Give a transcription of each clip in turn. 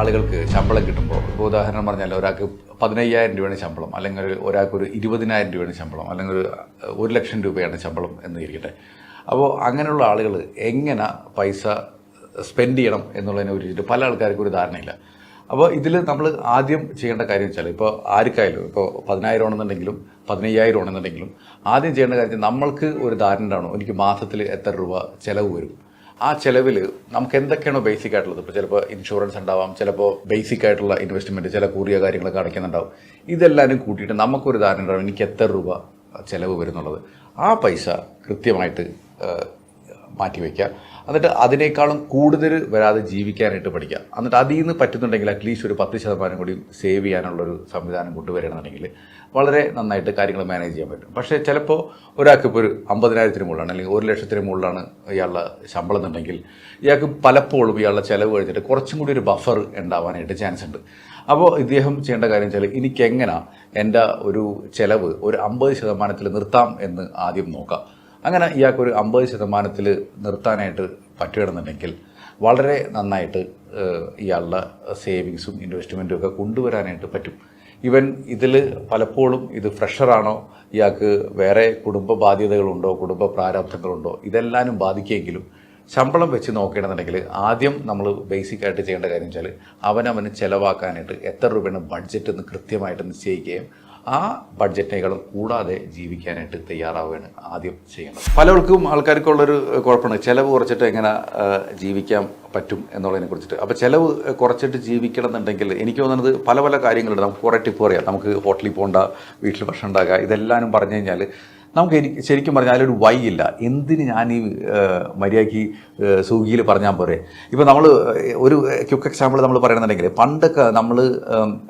ആളുകൾക്ക് ശമ്പളം കിട്ടുമ്പോൾ ഇപ്പോൾ ഉദാഹരണം പറഞ്ഞാൽ ഒരാൾക്ക് 15,000 രൂപയാണ് ശമ്പളം, അല്ലെങ്കിൽ ഒരാൾക്ക് ഒരു 20,000 രൂപയാണ് ശമ്പളം, അല്ലെങ്കിൽ ഒരു 1,00,000 രൂപയാണ് ശമ്പളം എന്ന് ഇരിക്കട്ടെ. അപ്പോൾ അങ്ങനെയുള്ള ആളുകൾ എങ്ങനെ പൈസ സ്പെൻഡ് ചെയ്യണം എന്നുള്ളതിനെ കുറിച്ചിട്ട് പല ആൾക്കാർക്കും ഒരു ധാരണയില്ല. അപ്പോൾ ഇതിൽ നമ്മൾ ആദ്യം ചെയ്യേണ്ട കാര്യം വെച്ചാൽ, ഇപ്പോൾ ആർക്കായാലും ഇപ്പോൾ 10,000 ആണെന്നുണ്ടെങ്കിലും 15,000 ആണെന്നുണ്ടെങ്കിലും ആദ്യം ചെയ്യേണ്ട കാര്യം, നമ്മൾക്ക് ഒരു ധാരണ ഉണ്ടാവണം എനിക്ക് മാസത്തിൽ എത്ര രൂപ ചിലവ് വരും. ആ ചിലവിൽ നമുക്ക് എന്തൊക്കെയാണോ ബേസിക് ആയിട്ടുള്ളത്, ഇപ്പോൾ ചിലപ്പോൾ ഇൻഷുറൻസ് ഉണ്ടാവാം, ചിലപ്പോൾ ബേസിക് ആയിട്ടുള്ള ഇൻവെസ്റ്റ്മെൻറ്റ്, ചില കൂടിയ കാര്യങ്ങളൊക്കെ അടയ്ക്കുന്നുണ്ടാവും. ഇതെല്ലാവരും കൂട്ടിയിട്ട് നമുക്കൊരു ധാരണ ഉണ്ടാവും എനിക്ക് എത്ര രൂപ ചിലവ് വരുന്നുള്ളത്. ആ പൈസ കൃത്യമായിട്ട് മാറ്റിവെക്കുക. എന്നിട്ട് അതിനേക്കാളും കൂടുതൽ വരാതെ ജീവിക്കാനായിട്ട് പഠിക്കുക. എന്നിട്ട് അതിൽ നിന്ന് പറ്റുന്നുണ്ടെങ്കിൽ അറ്റ്ലീസ്റ്റ് ഒരു 10% കൂടി സേവ് ചെയ്യാനുള്ളൊരു സംവിധാനം കൊണ്ടുവരികയാണെന്നുണ്ടെങ്കിൽ വളരെ നന്നായിട്ട് കാര്യങ്ങൾ മാനേജ് ചെയ്യാൻ പറ്റും. പക്ഷേ ചിലപ്പോൾ ഒരാൾക്ക് ഇപ്പോൾ ഒരു 50,000 മുകളിലാണ് അല്ലെങ്കിൽ 1,00,000 മുകളിലാണ് ഇയാളുടെ ശമ്പളം എന്നുണ്ടെങ്കിൽ ഇയാൾക്ക് പലപ്പോഴും ഇയാളുടെ ചിലവ് കഴിഞ്ഞിട്ട് കുറച്ചും കൂടി ഒരു ബഫർ ഉണ്ടാവാനായിട്ട് ചാൻസ് ഉണ്ട്. അപ്പോൾ ഇദ്ദേഹം ചെയ്യേണ്ട കാര്യം വെച്ചാൽ എനിക്കെങ്ങനെ എൻ്റെ ഒരു ചിലവ് ഒരു 50% നിർത്താം എന്ന് ആദ്യം നോക്കാം. അങ്ങനെ ഇയാൾക്കൊരു 50% നിർത്താനായിട്ട് പറ്റുകയാണെന്നുണ്ടെങ്കിൽ വളരെ നന്നായിട്ട് ഇയാളുടെ സേവിങ്സും ഇൻവെസ്റ്റ്മെൻറ്റും ഒക്കെ കൊണ്ടുവരാനായിട്ട് പറ്റും. ഈവൻ ഇതിൽ പലപ്പോഴും ഇത് ഫ്രഷറാണോ, ഇയാൾക്ക് വേറെ കുടുംബ ബാധ്യതകളുണ്ടോ, കുടുംബ പ്രാരാബ്ധങ്ങളുണ്ടോ, ഇതെല്ലാനും ബാധിക്കുമെങ്കിലും ശമ്പളം വെച്ച് നോക്കുകയാണെന്നുണ്ടെങ്കിൽ ആദ്യം നമ്മൾ ബേസിക്കായിട്ട് ചെയ്യേണ്ട കാര്യം വെച്ചാൽ അവനവന് ചിലവാക്കാനായിട്ട് എത്ര രൂപയാണ് ബഡ്ജറ്റ് എന്ന് കൃത്യമായിട്ട് നിശ്ചയിക്കുകയും ആ ബഡ്ജറ്റിനേക്കാളും കൂടാതെ ജീവിക്കാനായിട്ട് തയ്യാറാവുകയാണ് ആദ്യം ചെയ്യേണ്ടത്. പലർക്കും ആൾക്കാർക്കുള്ളൊരു കുഴപ്പമാണ് ചിലവ് കുറച്ചിട്ട് എങ്ങനെ ജീവിക്കാൻ പറ്റും എന്നുള്ളതിനെ കുറിച്ചിട്ട്. അപ്പോൾ ചിലവ് കുറച്ചിട്ട് ജീവിക്കണം എന്നുണ്ടെങ്കിൽ എനിക്ക് തോന്നുന്നത് പല പല കാര്യങ്ങളുണ്ട്. നമുക്ക് കുറേ ടിപ്പ് പറയാം. നമുക്ക് ഹോട്ടലിൽ പോകണ്ട, വീട്ടിൽ ഭക്ഷണം ഉണ്ടാക്കുക, ഇതെല്ലാവരും പറഞ്ഞു കഴിഞ്ഞാൽ നമുക്ക് ശരിക്കും പറഞ്ഞാൽ അതിലൊരു വൈ ഇല്ല. എന്തിന് ഞാൻ ഈ മര്യാദയ്ക്ക് സ്വിഗ്ഗിയിൽ പറഞ്ഞാൽ പോരെ. ഇപ്പോൾ നമ്മൾ ഒരു ക്വിക്ക് എക്സാമ്പിൾ നമ്മൾ പറയണമെന്നുണ്ടെങ്കിൽ പണ്ടൊക്കെ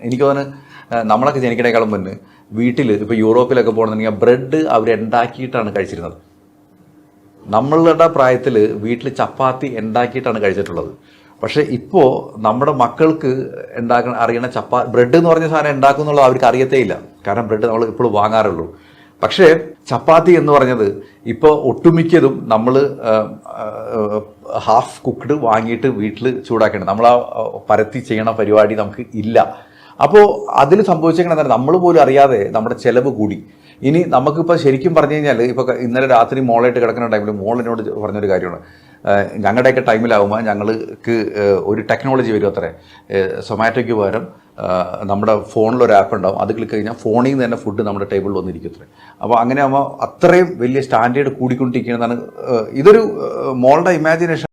എനിക്ക് തോന്നുന്നു നമ്മളൊക്കെ ജനിക്കണേക്കാളും മുന്നേ വീട്ടിൽ ഇപ്പോൾ യൂറോപ്പിലൊക്കെ പോകണമെന്നുണ്ടെങ്കിൽ ബ്രെഡ് അവരുണ്ടാക്കിയിട്ടാണ് കഴിച്ചിരുന്നത്. നമ്മളുടെ പ്രായത്തിൽ വീട്ടിൽ ചപ്പാത്തി ഉണ്ടാക്കിയിട്ടാണ് കഴിച്ചിട്ടുള്ളത്. പക്ഷേ ഇപ്പോൾ നമ്മുടെ മക്കൾക്ക് അറിയണ ബ്രെഡ് എന്ന് പറഞ്ഞ സാധനം ഉണ്ടാക്കും എന്നുള്ളത് അവർക്ക് അറിയത്തേ ഇല്ല. കാരണം ബ്രെഡ് നമ്മൾ ഇപ്പോഴും വാങ്ങാറുള്ളൂ. പക്ഷേ ചപ്പാത്തി എന്ന് പറഞ്ഞത് ഇപ്പോൾ ഒട്ടുമിക്കതും നമ്മൾ ഹാഫ് കുക്ക്ഡ് വാങ്ങിയിട്ട് വീട്ടിൽ ചൂടാക്കണം. നമ്മൾ ആ പരത്തി ചെയ്യണ പരിപാടി നമുക്ക് ഇല്ല. അപ്പോൾ അതിൽ സംഭവിച്ചേക്കണെന്ന് നമ്മൾ പോലും അറിയാതെ നമ്മുടെ ചിലവ് കൂടി. ഇനി നമുക്കിപ്പോൾ ശരിക്കും പറഞ്ഞു കഴിഞ്ഞാൽ ഇപ്പോൾ ഇന്നലെ രാത്രി മോളായിട്ട് കിടക്കുന്ന ടൈമിൽ മോളിനോട് പറഞ്ഞൊരു കാര്യമാണ്, ഞങ്ങളുടെയൊക്കെ ടൈമിലാവുമ്പോൾ ഞങ്ങൾക്ക് ഒരു ടെക്നോളജി വരും അത്രേ. സൊമാറ്റോയ്ക്ക് പകരം നമ്മുടെ ഫോണിലൊരു ആപ്പ് ഉണ്ടാവും, അത് ക്ലിക്ക് കഴിഞ്ഞാൽ ഫോണിൽ നിന്ന് തന്നെ ഫുഡ് നമ്മുടെ ടേബിളിൽ വന്നിരിക്കും അത്രേ. അപ്പോൾ അങ്ങനെ ആകുമ്പോൾ അത്രയും വലിയ സ്റ്റാൻഡേർഡ് കൂടിക്കൊണ്ടിരിക്കുന്നതാണ്. ഇതൊരു മോളുടെ ഇമാജിനേഷൻ